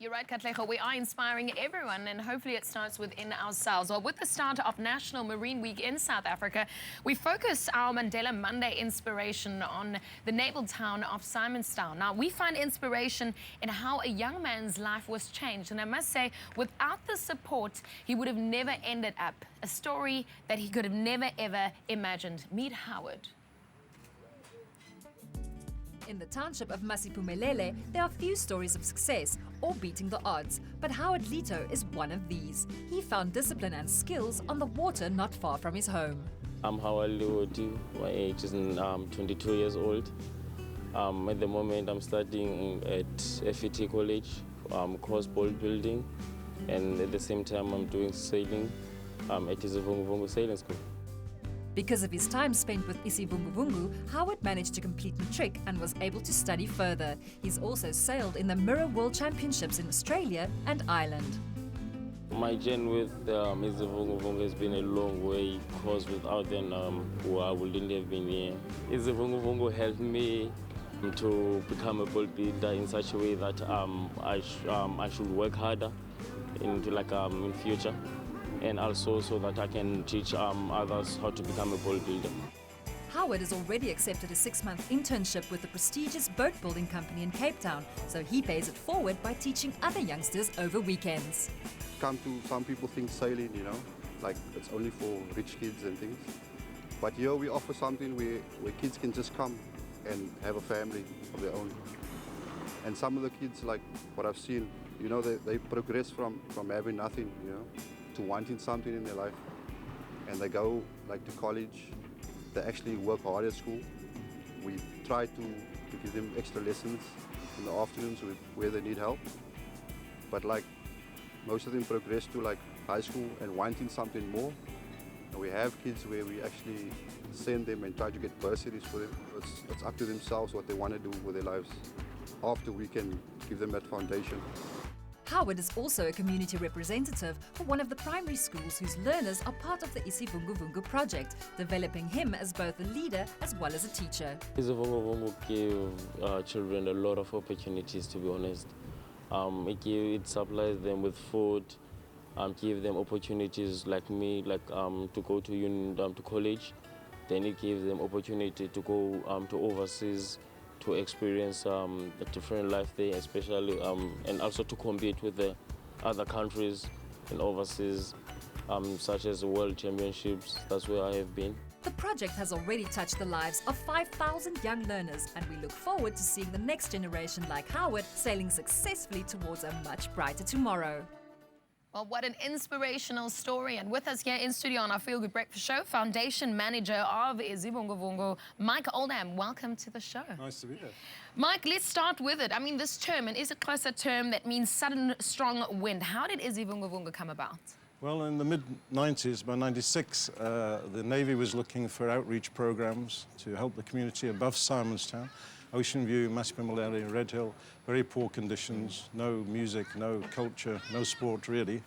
You're right, Katlego. We are inspiring everyone, and hopefully it starts within ourselves. Well, with the start of National Marine Week in South Africa, we focus our Mandela Monday inspiration on the naval town of Simonstown. Now, we find inspiration in how a young man's life was changed. And I must say, without the support, he would have never ended up. A story that he could have never, ever imagined. Meet Howard. In the township of Masiphumelele, there are few stories of success or beating the odds, but Howard Lito is one of these. He found discipline and skills on the water not far from his home. I'm Howard Lito. My age is 22 years old. At the moment, I'm studying at FET College, course boat building, and at the same time, I'm doing sailing at Izivunguvungu Sailing School. Because of his time spent with Izivunguvungu, Howard managed to complete matric and was able to study further. He's also sailed in the Mirror World Championships in Australia and Ireland. My journey with Izivunguvungu has been a long way, because without them, I wouldn't have been here. Izivunguvungu helped me to become a boat builder in such a way that I should work harder in future, and also so that I can teach others how to become a boat builder. Howard has already accepted a 6-month internship with the prestigious boat building company in Cape Town, so he pays it forward by teaching other youngsters over weekends. Some people think sailing, like it's only for rich kids and things. But here we offer something where kids can just come and have a family of their own. And some of the kids, like what I've seen, they progress from having nothing, to wanting something in their life. And they go to college, they actually work hard at school. We try to give them extra lessons in the afternoons where they need help. But most of them progress to high school and wanting something more. And we have kids where we actually send them and try to get bursaries for them. It's up to themselves what they want to do with their lives. After we can give them that foundation. Howard is also a community representative for one of the primary schools whose learners are part of the Izivunguvungu project, developing him as both a leader as well as a teacher. Izivunguvungu give children a lot of opportunities, to be honest. It supplies them with food, give them opportunities like me, to go to college. Then it gives them opportunity to go to overseas, to experience a different life there, especially, and also to compete with the other countries and overseas, such as the World Championships. That's where I have been. The project has already touched the lives of 5,000 young learners, and we look forward to seeing the next generation like Howard sailing successfully towards a much brighter tomorrow. Well, what an inspirational story. And with us here in studio on our Feel Good Breakfast Show, Foundation Manager of Zivunguvungu, Mike Oldham. Welcome to the show. Nice to be here. Mike, let's start with it. I mean, this term, and is a closer term that means sudden, strong wind. How did Izivunguvungu come about? Well, in the mid-90s, by 96, the Navy was looking for outreach programs to help the community above Simonstown. Ocean View, Masiphumelele, Red Hill, very poor conditions, no music, no culture, no sport really.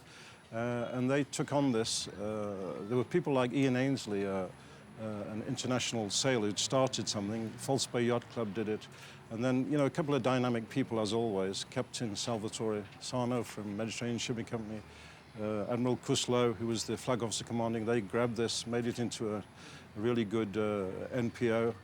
And they took on this. There were people like Ian Ainsley, an international sailor who'd started something. False Bay Yacht Club did it. And then, a couple of dynamic people, as always. Captain Salvatore Sano from Mediterranean Shipping Company, Admiral Kuslo, who was the flag officer commanding. They grabbed this, made it into a really good NPO,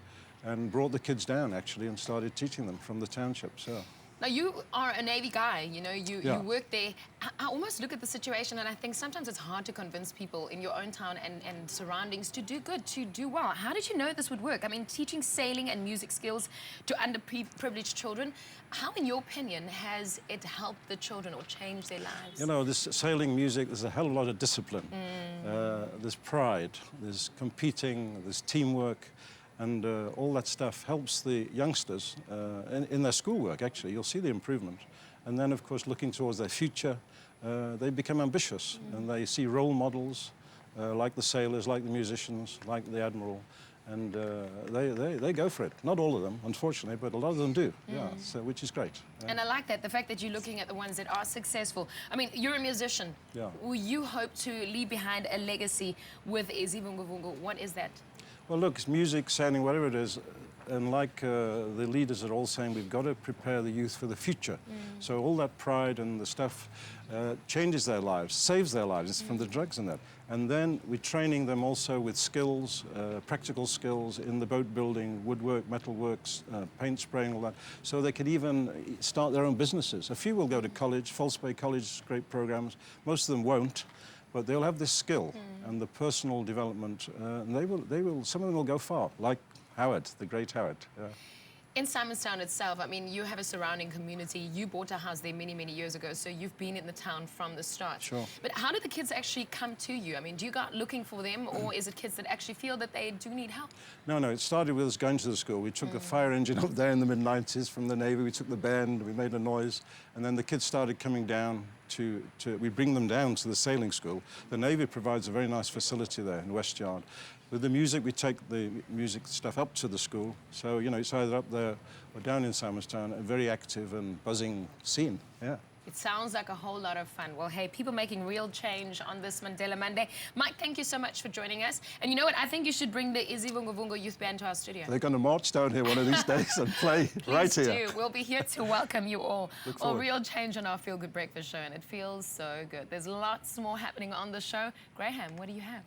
and brought the kids down, actually, and started teaching them from the townships. Yeah. Now, you are a Navy guy, you work there. I almost look at the situation and I think sometimes it's hard to convince people in your own town and surroundings to do good, to do well. How did you know this would work? I mean, teaching sailing and music skills to underprivileged children, how, in your opinion, has it helped the children or changed their lives? This sailing music, there's a hell of a lot of discipline. There's pride, there's competing, there's teamwork. And all that stuff helps the youngsters in their schoolwork, actually. You'll see the improvement. And then, of course, looking towards their future, they become ambitious. And they see role models, like the sailors, like the musicians, like the admiral. And they go for it. Not all of them, unfortunately, but a lot of them do, which is great. And I like that, the fact that you're looking at the ones that are successful. I mean, you're a musician. Yeah. Will you hope to leave behind a legacy with Izivunguvungu? What is that? Well, look, it's music, sailing, whatever it is, the leaders are all saying, we've got to prepare the youth for the future. So all that pride and the stuff changes their lives, saves their lives from the drugs and that. And then we're training them also with skills, practical skills in the boat building, woodwork, metalworks, paint spraying, all that. So they could even start their own businesses. A few will go to college, False Bay College, great programs. Most of them won't. But they'll have this skill and the personal development, and some of them will go far, like Howard, the great Howard. Yeah. In Simonstown itself, I mean, you have a surrounding community. You bought a house there many, many years ago, so you've been in the town from the start. Sure. But how do the kids actually come to you? I mean, do you go out looking for them, or is it kids that actually feel that they do need help? No, it started with us going to the school. We took a fire engine up there in the mid-90s from the Navy. We took the band, we made a noise, and then the kids started coming down we bring them down to the sailing school. The Navy provides a very nice facility there in West Yard. With the music, we take the music stuff up to the school. So, you know, it's either up there or down in Simonstown, a very active and buzzing scene, yeah. It sounds like a whole lot of fun. Well, hey, people making real change on this Mandela Monday. Mike, thank you so much for joining us. And you know what? I think you should bring the Izivunguvungu Youth Band to our studio. They're going to march down here one of these days and play right here. Please do. We'll be here to welcome you all. Look forward. Real change on our Feel Good Breakfast show, and it feels so good. There's lots more happening on the show. Graham, what do you have?